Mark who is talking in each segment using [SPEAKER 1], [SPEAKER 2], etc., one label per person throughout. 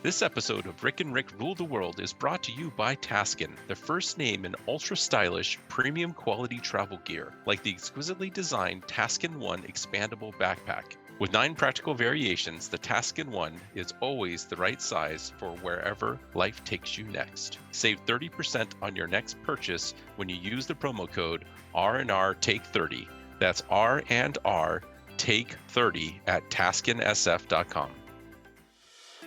[SPEAKER 1] This episode of Rick and Rick Rule the World is brought to you by Taskin, the first name in ultra-stylish, premium quality travel gear, like the exquisitely designed Taskin One expandable backpack. With 9 practical variations, the Taskin One is always the right size for wherever life takes you next. Save 30% on your next purchase when you use the promo code R&R Take 30. That's R&R Take 30 at TaskinSF.com.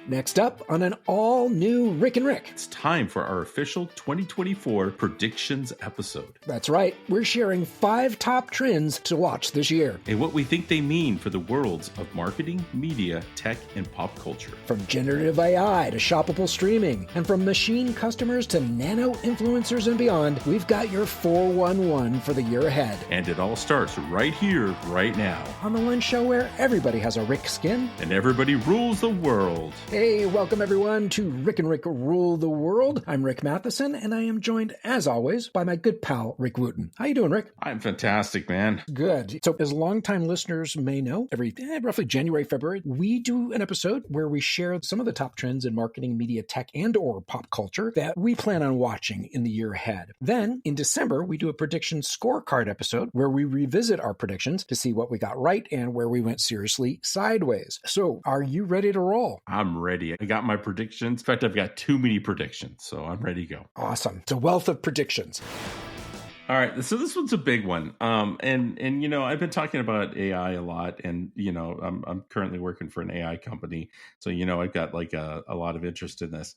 [SPEAKER 2] Next up on an all-new Rick and Rick.
[SPEAKER 3] It's time for our official 2024 predictions episode.
[SPEAKER 2] That's right. We're sharing 5 top trends to watch this year.
[SPEAKER 3] And what we think they mean for the worlds of marketing, media, tech, and pop culture.
[SPEAKER 2] From generative AI to shoppable streaming, and from machine customers to nano influencers and beyond, we've got your 411 for the year ahead.
[SPEAKER 3] And it all starts right here, right now.
[SPEAKER 2] On the one show where everybody has a Rick skin.
[SPEAKER 3] And everybody rules the world.
[SPEAKER 2] Hey, welcome everyone to Rick and Rick Rule the World. I'm Rick Matheson, and I am joined, as always, by my good pal, Rick Wooten. How you doing, Rick?
[SPEAKER 3] I'm fantastic, man.
[SPEAKER 2] Good. So as longtime listeners may know, every roughly January, February, we do an episode where we share some of the top trends in marketing, media, tech, and or pop culture that we plan on watching in the year ahead. Then, in December, we do a prediction scorecard episode where we revisit our predictions to see what we got right and where we went seriously sideways. So, are you ready to roll?
[SPEAKER 3] I'm ready. I got my predictions. In fact, I've got too many predictions, so I'm ready to go.
[SPEAKER 2] Awesome. It's a wealth of predictions.
[SPEAKER 3] All right, so this one's a big one, and you know, I've been talking about AI a lot, and you know, I'm currently working for an AI company, so you know, I've got like a lot of interest in this.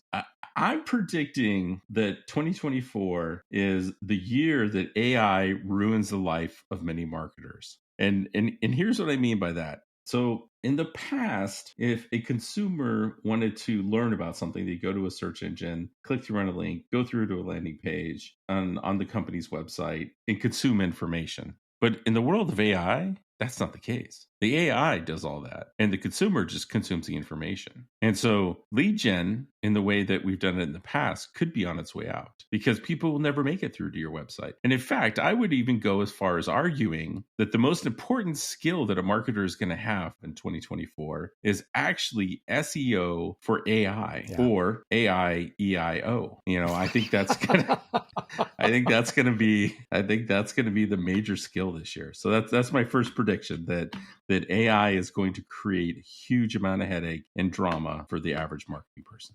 [SPEAKER 3] I'm predicting that 2024 is the year that AI ruins the life of many marketers, and here's what I mean by that. So in the past, if a consumer wanted to learn about something, they go to a search engine, click through on a link, go through to a landing page on the company's website, and consume information. But in the world of AI, that's not the case. The AI does all that, and the consumer just consumes the information. And so lead gen, in the way that we've done it in the past, could be on its way out because people will never make it through to your website. And in fact, I would even go as far as arguing that the most important skill that a marketer is going to have in 2024 is actually SEO for AI or AIEO. You know, I think that's gonna, I think that's gonna be the major skill this year. So that's my first prediction that AI is going to create a huge amount of headache and drama for the average marketing person.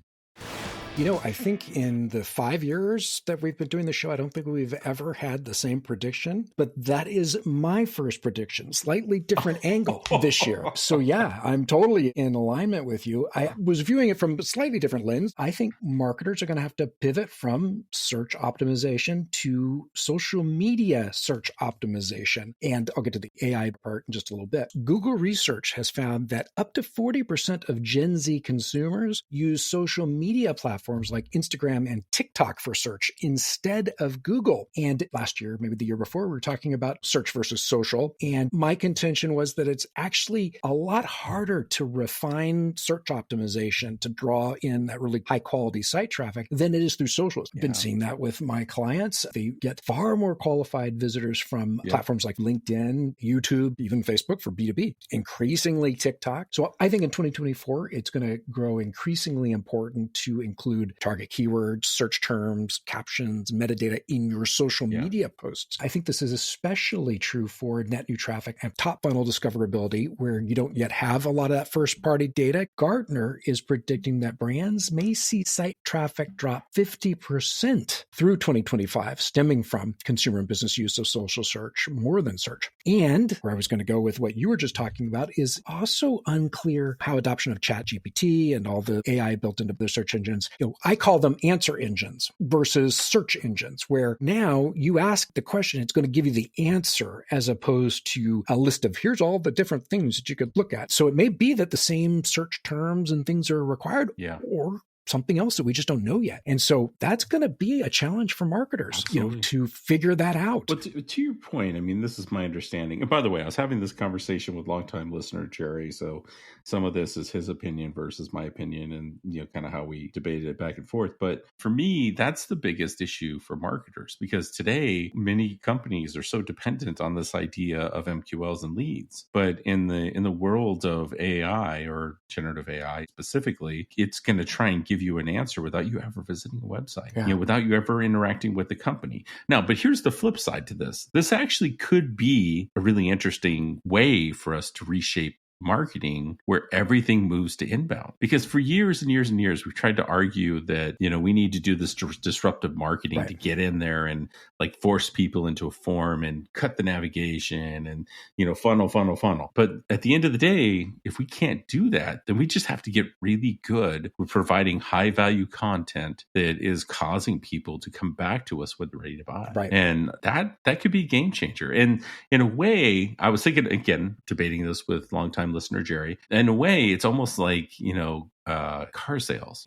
[SPEAKER 2] You know, I think in the 5 years that we've been doing the show, I don't think we've ever had the same prediction, but that is my first prediction, slightly different angle this year. So yeah, I'm totally in alignment with you. I was viewing it from a slightly different lens. I think marketers are going to have to pivot from search optimization to social media search optimization. And I'll get to the AI part in just a little bit. Google research has found that up to 40% of Gen Z consumers use social media platforms like Instagram and TikTok for search instead of Google. And last year, maybe the year before, we were talking about search versus social. And my contention was that it's actually a lot harder to refine search optimization to draw in that really high quality site traffic than it is through social. I've been seeing that with my clients. They get far more qualified visitors from platforms like LinkedIn, YouTube, even Facebook for B2B, increasingly TikTok. So I think in 2024, it's going to grow increasingly important to include target keywords, search terms, captions, metadata in your social media posts. I think this is especially true for net new traffic and top funnel discoverability, where you don't yet have a lot of that first party data. Gartner is predicting that brands may see site traffic drop 50% through 2025, stemming from consumer and business use of social search more than search. And where I was going to go with what you were just talking about is also unclear how adoption of ChatGPT and all the AI built into their search engines, I call them answer engines versus search engines, where now you ask the question, it's going to give you the answer as opposed to a list of here's all the different things that you could look at. So it may be that the same search terms and things are required, or something else that we just don't know yet. And so that's going to be a challenge for marketers, to figure that out.
[SPEAKER 3] But to your point, I mean, this is my understanding. And by the way, I was having this conversation with longtime listener Jerry. So some of this is his opinion versus my opinion, and kind of how we debated it back and forth. But for me, that's the biggest issue for marketers, because today many companies are so dependent on this idea of MQLs and leads. But in the world of AI, or generative AI specifically, it's going to try and give you an answer without you ever visiting a website, without you ever interacting with the company. Now, but here's the flip side to this. This actually could be a really interesting way for us to reshape marketing, where everything moves to inbound. Because for years and years and years, we've tried to argue that, we need to do this disruptive marketing to get in there and like force people into a form and cut the navigation and, funnel. But at the end of the day, if we can't do that, then we just have to get really good with providing high value content that is causing people to come back to us when they're ready to buy.
[SPEAKER 2] Right.
[SPEAKER 3] And that could be a game changer. And in a way, I was thinking, again, debating this with longtime listener Jerry, in a way, it's almost like, car sales.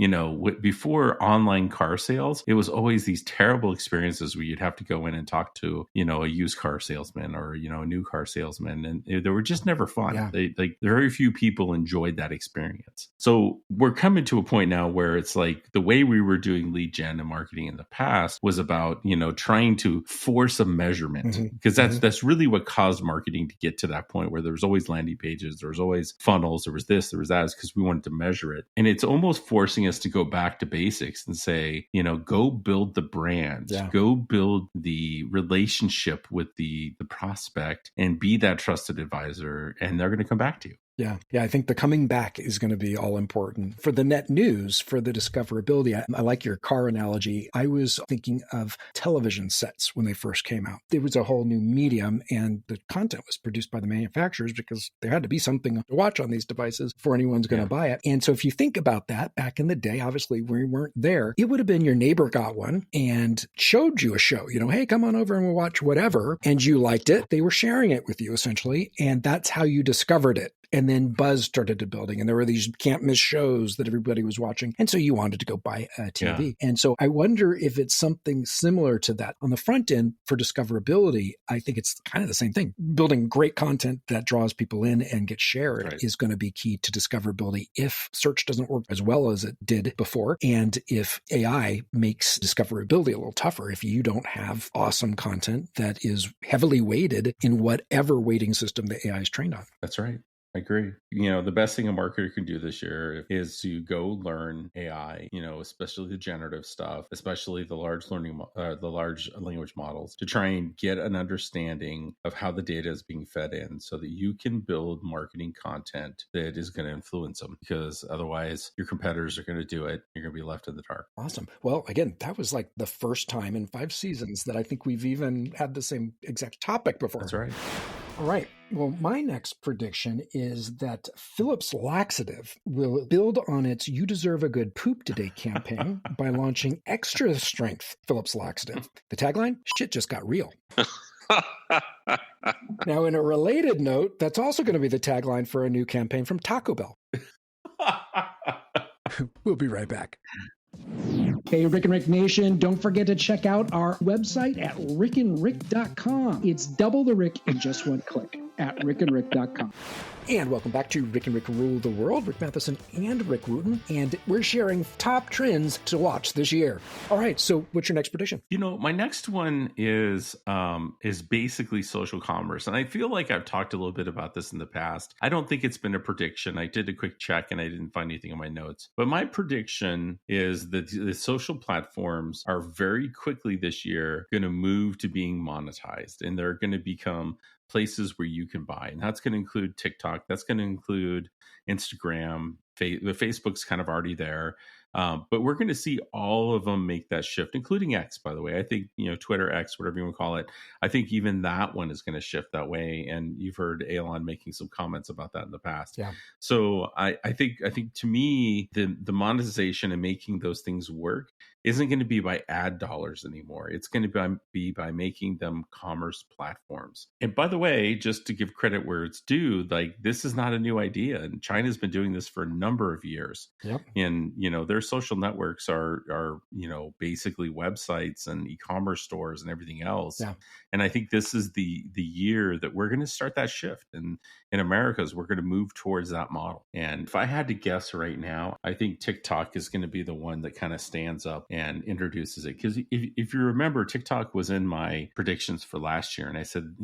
[SPEAKER 3] Before online car sales, it was always these terrible experiences where you'd have to go in and talk to, a used car salesman or, a new car salesman. And they were just never fun. Yeah. Very few people enjoyed that experience. So we're coming to a point now where it's like the way we were doing lead gen and marketing in the past was about, trying to force a measurement, because that's really what caused marketing to get to that point where there was always landing pages, there was always funnels, there was this, there was that, because we wanted to measure it. And it's almost forcing us to go back to basics and say, go build the brand, go build the relationship with the prospect and be that trusted advisor, and they're going to come back to you.
[SPEAKER 2] Yeah. I think the coming back is going to be all important for the net news, for the discoverability. I like your car analogy. I was thinking of television sets when they first came out. It was a whole new medium, and the content was produced by the manufacturers because there had to be something to watch on these devices before anyone's going to buy it. And so if you think about that, back in the day, obviously we weren't there. It would have been your neighbor got one and showed you a show, hey, come on over and we'll watch whatever. And you liked it. They were sharing it with you essentially. And that's how you discovered it. And then buzz started to building, and there were these can't miss shows that everybody was watching. And so you wanted to go buy a TV. Yeah. And so I wonder if it's something similar to that. On the front end for discoverability, I think it's kind of the same thing. Building great content that draws people in and gets shared is going to be key to discoverability if search doesn't work as well as it did before. And if AI makes discoverability a little tougher, if you don't have awesome content that is heavily weighted in whatever weighting system the AI is trained on.
[SPEAKER 3] That's right. I agree. The best thing a marketer can do this year is to go learn AI, especially the generative stuff, especially the large language models, to try and get an understanding of how the data is being fed in so that you can build marketing content that is going to influence them, because otherwise your competitors are going to do it. You're going to be left in the dark.
[SPEAKER 2] Awesome. Well, again, that was like the first time in 5 seasons that I think we've even had the same exact topic before.
[SPEAKER 3] That's right.
[SPEAKER 2] All right. Well, my next prediction is that Phillips Laxative will build on its You Deserve a Good Poop Today campaign by launching Extra Strength Phillips Laxative. The tagline, shit just got real. Now, in a related note, that's also going to be the tagline for a new campaign from Taco Bell. We'll be right back. Hey, Rick and Rick Nation, don't forget to check out our website at rickandrick.com. It's double the Rick in just one click at rickandrick.com. And welcome back to Rick and Rick Rule the World. Rick Matheson and Rick Wooten, and we're sharing top trends to watch this year. All right, so what's your next prediction?
[SPEAKER 3] My next one is basically social commerce, and I feel like I've talked a little bit about this in the past. I don't think it's been a prediction. I did a quick check and I didn't find anything in my notes. But my prediction is that the social platforms are very quickly this year going to move to being monetized, and they're going to become places where you can buy. And that's going to include TikTok. That's going to include Instagram. Facebook's kind of already there. But we're going to see all of them make that shift, including X, by the way. I think, Twitter, X, whatever you want to call it, I think even that one is going to shift that way. And you've heard Elon making some comments about that in the past.
[SPEAKER 2] Yeah.
[SPEAKER 3] So I think to me, the monetization and making those things work isn't going to be by ad dollars anymore. It's going to be by making them commerce platforms. And by the way, just to give credit where it's due, like this is not a new idea. And China's been doing this for a number of years.
[SPEAKER 2] Yep.
[SPEAKER 3] And, their social networks are, basically websites and e-commerce stores and everything else.
[SPEAKER 2] Yeah.
[SPEAKER 3] And I think this is the year that we're going to start that shift. And in Americas, we're going to move towards that model. And if I had to guess right now, I think TikTok is going to be the one that kind of stands up and introduces it. Because if you remember, TikTok was in my predictions for last year. And I said,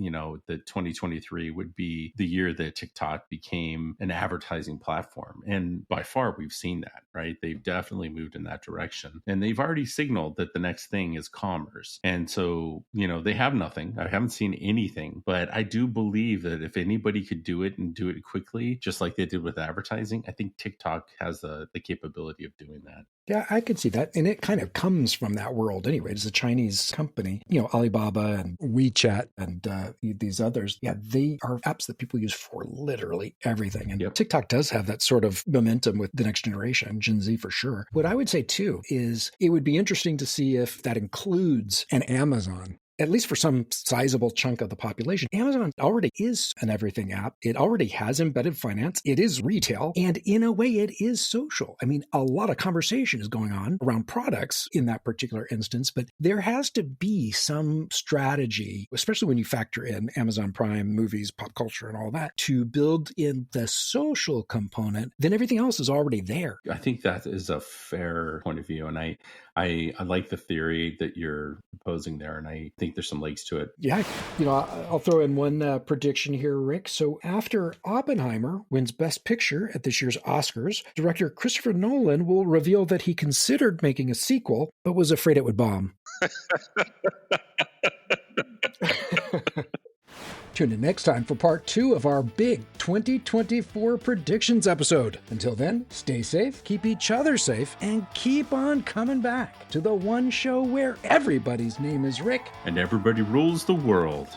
[SPEAKER 3] that 2023 would be the year that TikTok became an advertising platform. And by far, we've seen that, right? They've definitely moved in that direction. And they've already signaled that the next thing is commerce. And so, they have nothing. I haven't seen anything, but I do believe that if anybody could do it and do it quickly, just like they did with advertising, I think TikTok has the capability of doing that.
[SPEAKER 2] Yeah, I could see that. And it kind of comes from that world anyway. It's a Chinese company, Alibaba and WeChat and these others. Yeah, they are apps that people use for literally everything. And TikTok does have that sort of momentum with the next generation, Gen Z for sure. What I would say too is it would be interesting to see if that includes an Amazon. At least for some sizable chunk of the population. Amazon already is an everything app. It already has embedded finance. It is retail. And in a way, it is social. I mean, a lot of conversation is going on around products in that particular instance, but there has to be some strategy, especially when you factor in Amazon Prime, movies, pop culture, and all that, to build in the social component. Then everything else is already there.
[SPEAKER 3] I think that is a fair point of view. And I like the theory that you're proposing there, and I think there's some legs to it.
[SPEAKER 2] Yeah, I'll throw in one prediction here, Rick. So after Oppenheimer wins Best Picture at this year's Oscars, director Christopher Nolan will reveal that he considered making a sequel, but was afraid it would bomb. Tune in next time for part 2 of our big 2024 predictions episode. Until then, stay safe, keep each other safe, and keep on coming back to the one show where everybody's name is Rick.
[SPEAKER 3] And everybody rules the world.